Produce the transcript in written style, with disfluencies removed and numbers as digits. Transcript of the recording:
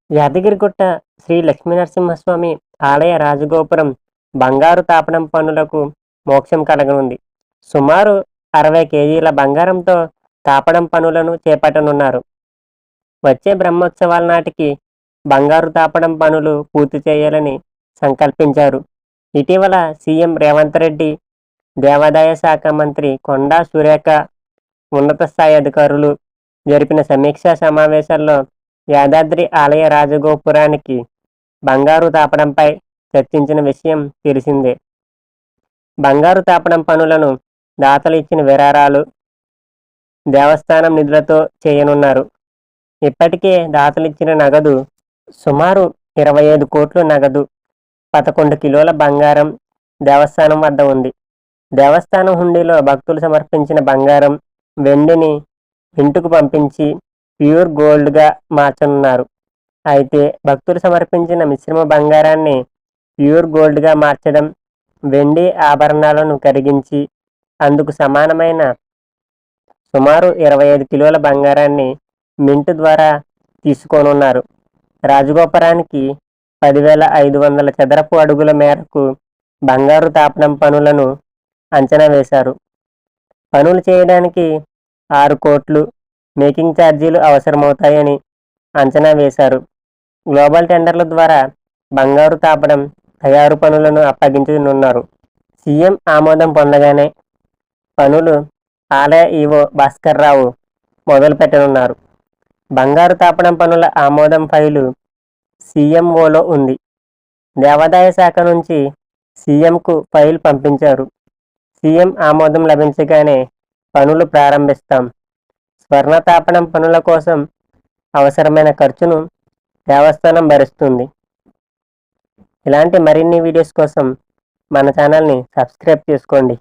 యాదగిరిగుట్ట శ్రీ లక్ష్మీనరసింహస్వామి ఆలయ రాజగోపురం బంగారు తాపడం పనులకు మోక్షం కలగనుంది. సుమారు 60 కేజీల బంగారంతో తాపడం పనులను చేపట్టనున్నారు. వచ్చే బ్రహ్మోత్సవాల నాటికి బంగారు తాపడం పనులు పూర్తి చేయాలని సంకల్పించారు. ఇటీవల సీఎం రేవంత్ రెడ్డి, దేవాదాయ శాఖ మంత్రి కొండా సురేఖ ఉన్నత స్థాయి అధికారులు జరిపిన సమీక్షా సమావేశాల్లో యాదాద్రి ఆలయ రాజగోపురానికి బంగారు తాపడంపై చర్చించిన విషయం తెలిసిందే. బంగారు తాపడం పనులను దాతలు ఇచ్చిన విరాళాలు, దేవస్థానం నిధులతో చేయనున్నారు. ఇప్పటికే దాతలిచ్చిన నగదు సుమారు 25 కోట్లు నగదు, 11 కిలోల బంగారం దేవస్థానం వద్ద ఉంది. దేవస్థానం హుండీలో భక్తులు సమర్పించిన బంగారం, వెండిని ఇంటికి పంపించి ప్యూర్ గోల్డ్గా మార్చనున్నారు. అయితే భక్తులు సమర్పించిన మిశ్రమ బంగారాన్ని ప్యూర్ గోల్డ్గా మార్చడం, వెండి ఆభరణాలను కరిగించి అందుకు సమానమైన సుమారు 25 కిలోల బంగారాన్ని మింట్ ద్వారా తీసుకోనున్నారు. రాజగోపురానికి 10,500 చదరపు అడుగుల మేరకు బంగారు తాపడం పనులను అంచనా వేశారు. పనులు చేయడానికి 6 కోట్లు మేకింగ్ ఛార్జీలు అవసరమవుతాయని అంచనా వేశారు. గ్లోబల్ టెండర్ల ద్వారా బంగారు తాపడం తయారు పనులను అప్పగించనున్నారు. సీఎం ఆమోదం పొందగానే పనులు ఆలయ ఈవో భాస్కర్ రావు మొదలు పెట్టనున్నారు. బంగారు తాపడం పనుల ఆమోదం ఫైలు సీఎంఓలో ఉంది. దేవాదాయ శాఖ నుంచి సీఎంకు ఫైల్ పంపించారు. సీఎం ఆమోదం లభించగానే పనులు ప్రారంభిస్తాం. స్వర్ణ తాపడం పనుల కోసం అవసరమైన ఖర్చును దేవస్థానం భరిస్తుంది. ఇలాంటి మరిన్ని వీడియోస్ కోసం మన ఛానల్ని సబ్స్క్రైబ్ చేసుకోండి.